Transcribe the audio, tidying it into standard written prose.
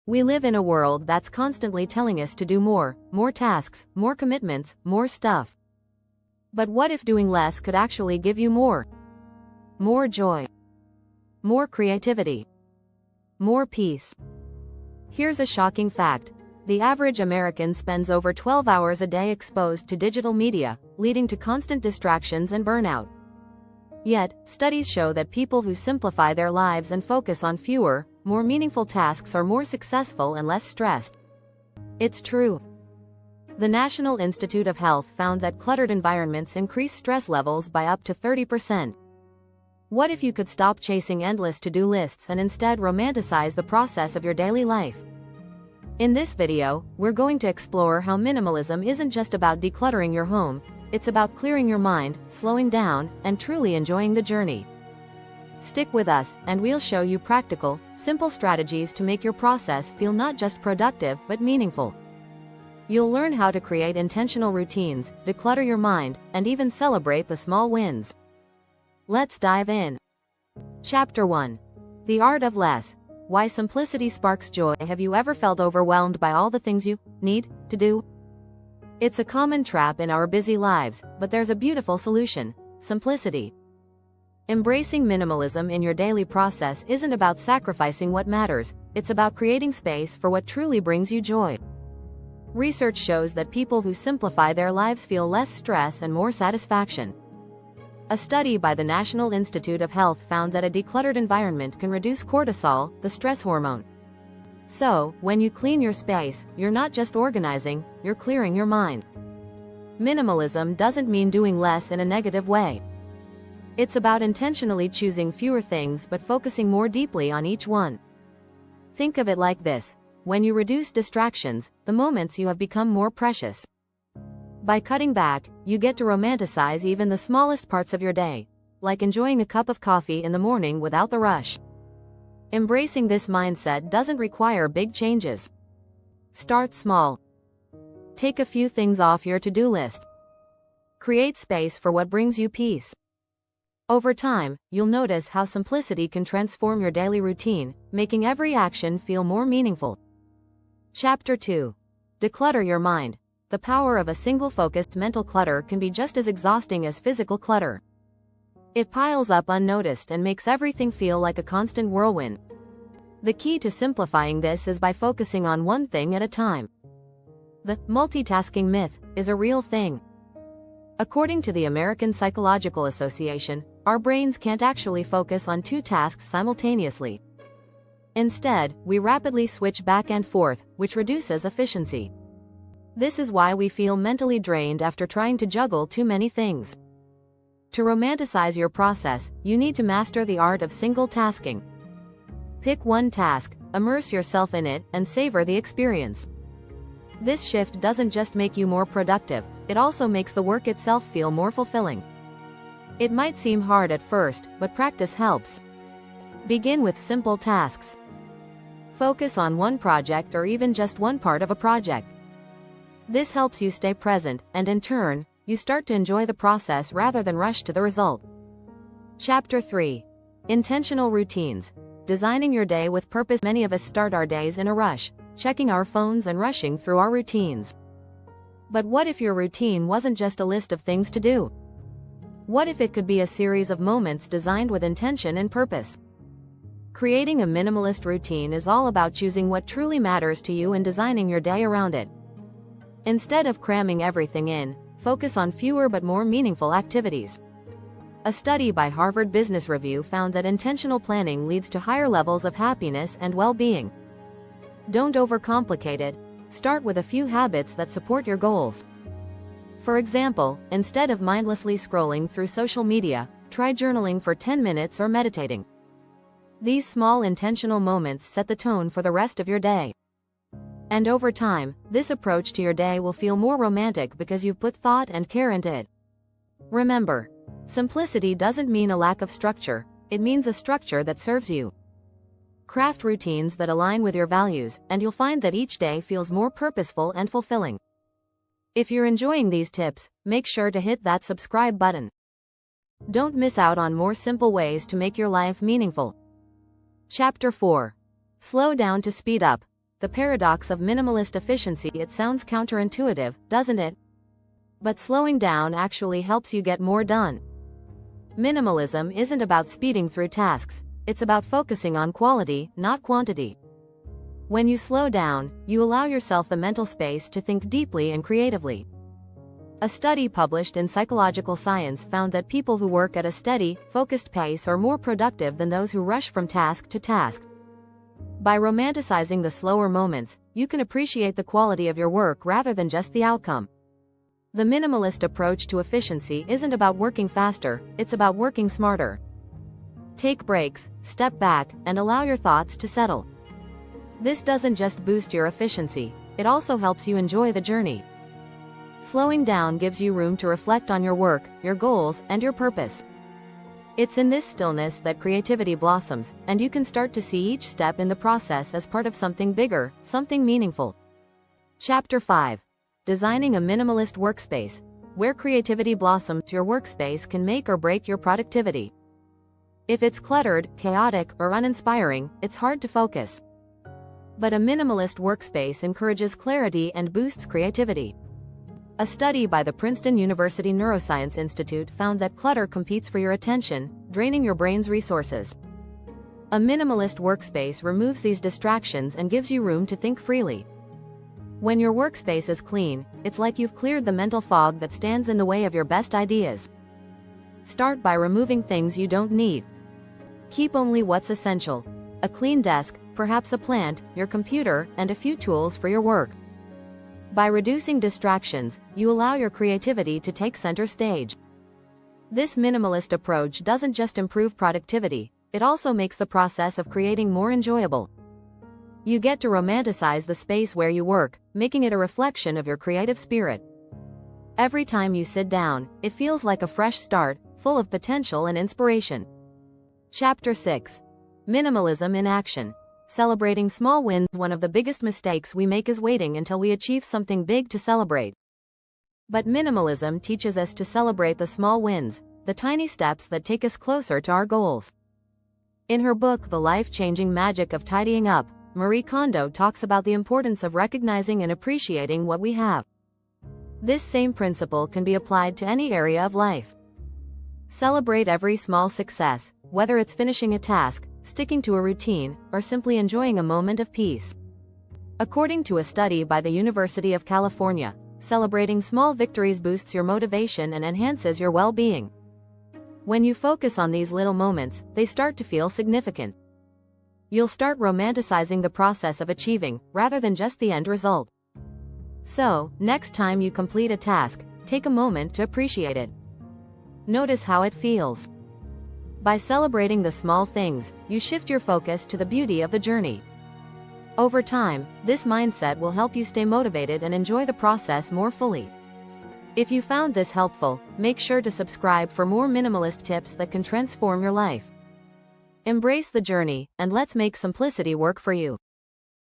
We live in a world that's constantly telling us to do more tasks, more commitments, more stuff. But what if doing less could actually give you more? More joy, more creativity, more peace. Here's a shocking fact. The average American spends over 12 hours a day exposed to digital media, leading to constant distractions and burnout. Yet, studies show that people who simplify their lives and focus on fewer, more meaningful tasks are more successful and less stressed. It's true. The National Institute of Health found that cluttered environments increase stress levels by up to 30%. What if you could stop chasing endless to-do lists and instead romanticize the process of your daily life? In this video, we're going to explore how minimalism isn't just about decluttering your home, it's about clearing your mind, slowing down, and truly enjoying the journey. Stick with us, and we'll show you practical, simple strategies to make your process feel not just productive but meaningful. You'll learn how to create intentional routines, declutter your mind, and even celebrate the small wins. Let's dive in. Chapter 1. The Art of Less. Why simplicity sparks joy. Have you ever felt overwhelmed by all the things you need to do? It's a common trap in our busy lives, but there's a beautiful solution: simplicity. Embracing minimalism in your daily process isn't about sacrificing what matters, it's about creating space for what truly brings you joy. Research shows that people who simplify their lives feel less stress and more satisfaction. A study by the National Institute of Health found that a decluttered environment can reduce cortisol, the stress hormone. So, when you clean your space, you're not just organizing, you're clearing your mind. Minimalism doesn't mean doing less in a negative way. It's about intentionally choosing fewer things but focusing more deeply on each one. Think of it like this: when you reduce distractions, the moments you have become more precious. By cutting back, you get to romanticize even the smallest parts of your day, like enjoying a cup of coffee in the morning without the rush. Embracing this mindset doesn't require big changes. Start small. Take a few things off your to-do list. Create space for what brings you peace. Over time, you'll notice how simplicity can transform your daily routine, making every action feel more meaningful. Chapter 2. Declutter your mind. The power of a single focused mental clutter can be just as exhausting as physical clutter. It piles up unnoticed and makes everything feel like a constant whirlwind. The key to simplifying this is by focusing on one thing at a time. The multitasking myth is a real thing. According to the American Psychological Association, our brains can't actually focus on two tasks simultaneously. Instead, we rapidly switch back and forth, which reduces efficiency. This is why we feel mentally drained after trying to juggle too many things. To romanticize your process, you need to master the art of single tasking. Pick one task, immerse yourself in it, and savor the experience. This shift doesn't just make you more productive, it also makes the work itself feel more fulfilling. It might seem hard at first, but practice helps. Begin with simple tasks. Focus on one project or even just one part of a project. This helps you stay present, and in turn, you start to enjoy the process rather than rush to the result. Chapter 3. Intentional routines. Designing your day with purpose. Many of us start our days in a rush, checking our phones and rushing through our routines. But what if your routine wasn't just a list of things to do? What if it could be a series of moments designed with intention and purpose? Creating a minimalist routine is all about choosing what truly matters to you and designing your day around it. Instead of cramming everything in, focus on fewer but more meaningful activities. A study by Harvard Business Review found that intentional planning leads to higher levels of happiness and well-being. Don't overcomplicate it. Start with a few habits that support your goals. For example, instead of mindlessly scrolling through social media, try journaling for 10 minutes or meditating. These small intentional moments set the tone for the rest of your day. And over time, this approach to your day will feel more romantic because you've put thought and care into it. Remember, simplicity doesn't mean a lack of structure, it means a structure that serves you. Craft routines that align with your values, and you'll find that each day feels more purposeful and fulfilling. If you're enjoying these tips, make sure to hit that subscribe button. Don't miss out on more simple ways to make your life meaningful. Chapter 4. Slow down to speed up. The paradox of minimalist efficiency. It sounds counterintuitive, doesn't it? But slowing down actually helps you get more done. Minimalism isn't about speeding through tasks, it's about focusing on quality, not quantity. When you slow down, you allow yourself the mental space to think deeply and creatively. A study published in Psychological Science found that people who work at a steady, focused pace are more productive than those who rush from task to task. By romanticizing the slower moments, you can appreciate the quality of your work rather than just the outcome. The minimalist approach to efficiency isn't about working faster, it's about working smarter. Take breaks, step back, and allow your thoughts to settle. This doesn't just boost your efficiency, it also helps you enjoy the journey. Slowing down gives you room to reflect on your work, your goals, and your purpose. It's in this stillness that creativity blossoms, and you can start to see each step in the process as part of something bigger, something meaningful. Chapter 5. Designing a minimalist workspace. Where creativity blossoms, your workspace can make or break your productivity. If it's cluttered, chaotic, or uninspiring, it's hard to focus. But a minimalist workspace encourages clarity and boosts creativity. A study by the Princeton University Neuroscience Institute found that clutter competes for your attention, draining your brain's resources. A minimalist workspace removes these distractions and gives you room to think freely. When your workspace is clean, it's like you've cleared the mental fog that stands in the way of your best ideas. Start by removing things you don't need. Keep only what's essential. A clean desk, perhaps a plant, your computer, and a few tools for your work. By reducing distractions, you allow your creativity to take center stage. This minimalist approach doesn't just improve productivity, it also makes the process of creating more enjoyable. You get to romanticize the space where you work, making it a reflection of your creative spirit. Every time you sit down, it feels like a fresh start, full of potential and inspiration. Chapter 6. Minimalism in action. Celebrating small wins. One of the biggest mistakes we make is waiting until we achieve something big to celebrate. But minimalism teaches us to celebrate the small wins, the tiny steps that take us closer to our goals. In her book The Life-Changing Magic of Tidying Up, Marie Kondo talks about the importance of recognizing and appreciating what we have. This same principle can be applied to any area of life. Celebrate every small success, whether it's finishing a task, sticking to a routine, or simply enjoying a moment of peace. According to a study by the University of California, celebrating small victories boosts your motivation and enhances your well-being. When you focus on these little moments, they start to feel significant. You'll start romanticizing the process of achieving, rather than just the end result. So, next time you complete a task, take a moment to appreciate it. Notice how it feels. By celebrating the small things, you shift your focus to the beauty of the journey. Over time, this mindset will help you stay motivated and enjoy the process more fully. If you found this helpful, make sure to subscribe for more minimalist tips that can transform your life. Embrace the journey, and let's make simplicity work for you.